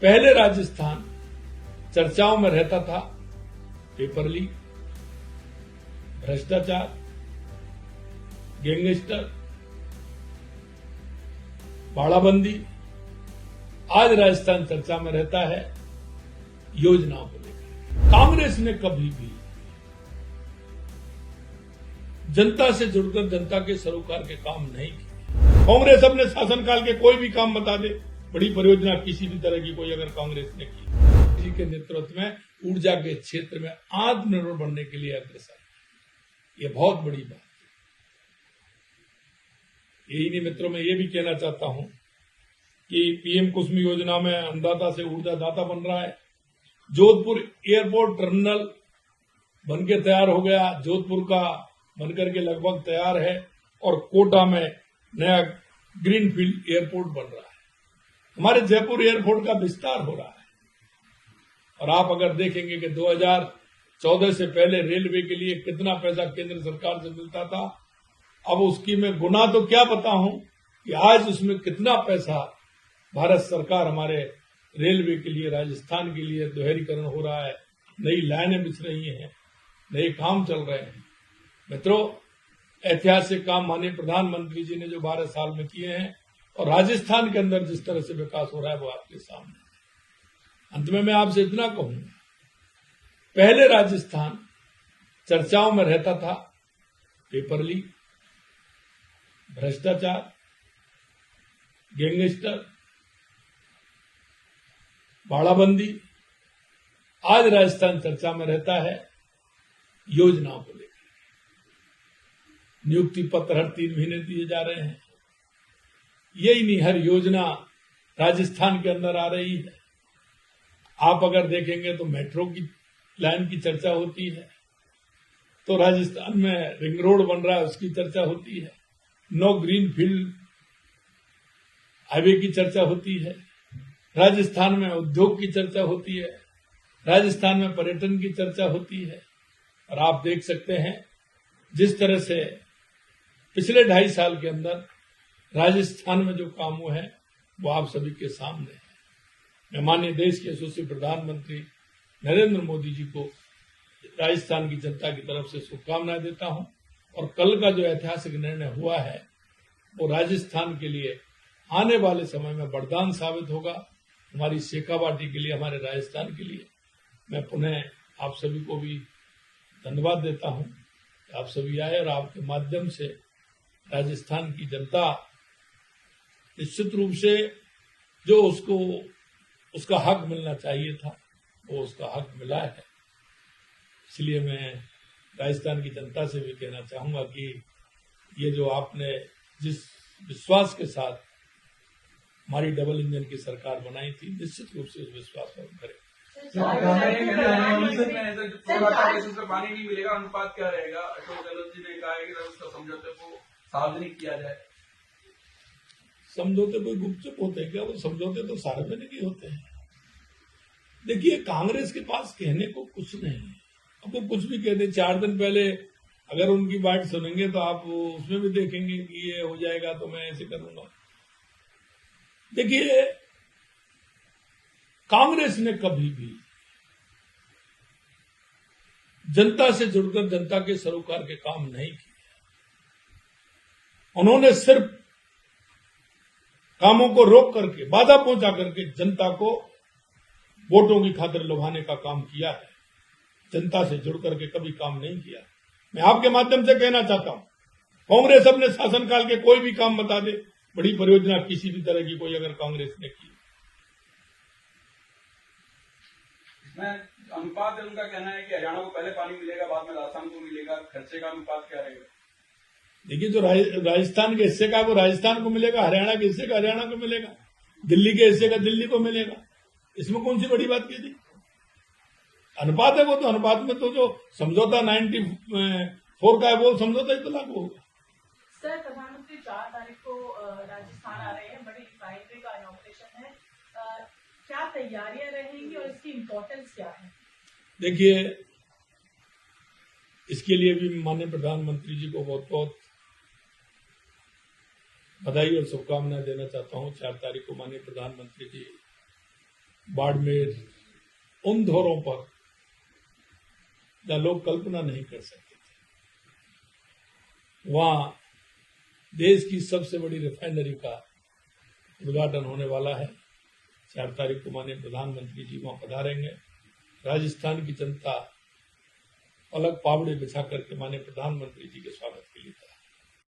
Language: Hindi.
पहले राजस्थान चर्चाओं में रहता था। पेपर लीक, भ्रष्टाचार, गैंगस्टर, बाड़ाबंदी। आज राजस्थान चर्चा में रहता है योजनाओं को लेकर। कांग्रेस ने कभी भी जनता से जुड़कर जनता के सरोकार के काम नहीं किए। कांग्रेस अपने शासनकाल के कोई भी काम बता दे, बड़ी परियोजना किसी भी तरह की कोई अगर कांग्रेस ने की, किसी के नेतृत्व में ऊर्जा के क्षेत्र में आत्मनिर्भर बनने के लिए अग्रसर है। ये बहुत बड़ी बात है। यही नहीं मित्रों, मैं ये भी कहना चाहता हूं कि पीएम कुसुम योजना में अन्नदाता से ऊर्जादाता बन रहा है। जोधपुर एयरपोर्ट टर्मिनल बनके तैयार हो गया, जोधपुर का बनकर के लगभग तैयार है, और कोटा में नया ग्रीनफील्ड एयरपोर्ट बन रहा है। हमारे जयपुर एयरपोर्ट का विस्तार हो रहा है। और आप अगर देखेंगे कि 2014 से पहले रेलवे के लिए कितना पैसा केंद्र सरकार से मिलता था, अब उसकी मैं गुना तो क्या बताऊं कि आज उसमें कितना पैसा भारत सरकार हमारे रेलवे के लिए, राजस्थान के लिए दोहरीकरण हो रहा है। नई लाइनें बिछ रही हैं, नए काम चल रहे हैं। मित्रों, ऐतिहासिक काम माननीय प्रधानमंत्री जी ने जो 12 साल में किए हैं, और राजस्थान के अंदर जिस तरह से विकास हो रहा है वो आपके सामने है। अंत में मैं आपसे इतना कहूंगा, पहले राजस्थान चर्चाओं में रहता था। पेपर लीक, भ्रष्टाचार, गैंगस्टर, बाड़ाबंदी। आज राजस्थान चर्चा में रहता है योजनाओं को लेकर। नियुक्ति पत्र हर 3 महीने दिए जा रहे हैं। यही नहीं, हर योजना राजस्थान के अंदर आ रही है। आप अगर देखेंगे तो मेट्रो की लाइन की चर्चा होती है, तो राजस्थान में रिंग रोड बन रहा है, उसकी चर्चा होती है। 9 ग्रीनफील्ड हाईवे की चर्चा होती है। राजस्थान में उद्योग की चर्चा होती है। राजस्थान में पर्यटन की चर्चा होती है। और आप देख सकते हैं जिस तरह से पिछले 2.5 साल के अंदर राजस्थान में जो काम हुए हैं वो आप सभी के सामने है। मैं माननीय देश के यशस्वी प्रधानमंत्री नरेंद्र मोदी जी को राजस्थान की जनता की तरफ से शुभकामनाएं देता हूं। और कल का जो ऐतिहासिक निर्णय हुआ है वो राजस्थान के लिए आने वाले समय में वरदान साबित होगा। हमारी शेखावाटी के लिए, हमारे राजस्थान के लिए मैं पुनः आप सभी को भी धन्यवाद देता हूं। आप सभी आए और आपके माध्यम से राजस्थान की जनता निश्चित रूप से जो उसका हक मिलना चाहिए था वो उसका हक मिला है। इसलिए मैं राजस्थान की जनता से भी कहना चाहूंगा कि ये जो आपने जिस विश्वास के साथ हमारी डबल इंजन की सरकार बनाई थी, निश्चित रूप से उस विश्वास पर करें। पानी नहीं मिलेगा, अनुपात क्या रहेगा? अशोक गहलोत जी ने कहा है कि उसका समझौते को सार्वजनिक किया जाए। समझौते कोई गुपचुप होते हैं क्या? वो समझौते तो सार्वजनिक ही होते हैं। देखिए, कांग्रेस के पास कहने को कुछ नहीं है। अब वो कुछ भी कहते, 4 दिन पहले अगर उनकी बात सुनेंगे तो आप उसमें भी देखेंगे कि ये हो जाएगा तो मैं ऐसे करूंगा। देखिए, कांग्रेस ने कभी भी जनता से जुड़कर जनता के सरोकार के काम नहीं किए। उन्होंने सिर्फ कामों को रोक करके, बाधा पहुंचा करके जनता को वोटों की खातिर लुभाने का काम किया है। जनता से जुड़ करके कभी काम नहीं किया। मैं आपके माध्यम से कहना चाहता हूं, कांग्रेस अपने शासनकाल के कोई भी काम बता दे, बड़ी परियोजना किसी भी तरह की कोई अगर कांग्रेस ने की। इसमें अनुपात है, उनका कहना है कि हरियाणा को पहले पानी मिलेगा, बाद में राजस्थान को मिलेगा। खर्चे का अनुपात क्या रहेगा? देखिए, जो राजस्थान के हिस्से का वो राजस्थान को मिलेगा, हरियाणा के हिस्से का हरियाणा को मिलेगा, दिल्ली के हिस्से का दिल्ली को मिलेगा। इसमें कौन सी बड़ी बात की थी? अनुपात है वो, तो अनुपात में तो जो समझौता 94 का है वो समझौता ही तो लागू होगा। सर, प्रधानमंत्री 4 तारीख को राजस्थान आ रहे हैं, बड़ी रिफाइनरी का इनॉग्रेशन है। क्या तैयारियां रहेंगी और इसकी इम्पोर्टेंस क्या है? देखिए, इसके लिए भी माननीय प्रधानमंत्री जी को बहुत बहुत बधाई और शुभकामनाएं देना चाहता हूं। 4 तारीख को माननीय प्रधानमंत्री जी बाड़मेर, उन धोरों पर जहां लोग कल्पना नहीं कर सकते थे। वहां देश की सबसे बड़ी रिफाइनरी का उद्घाटन होने वाला है। 4 तारीख को माननीय प्रधानमंत्री जी वहां पधारेंगे। राजस्थान की जनता अलग पावड़े बिछा करके माननीय प्रधानमंत्री जी के स्वागत के लिए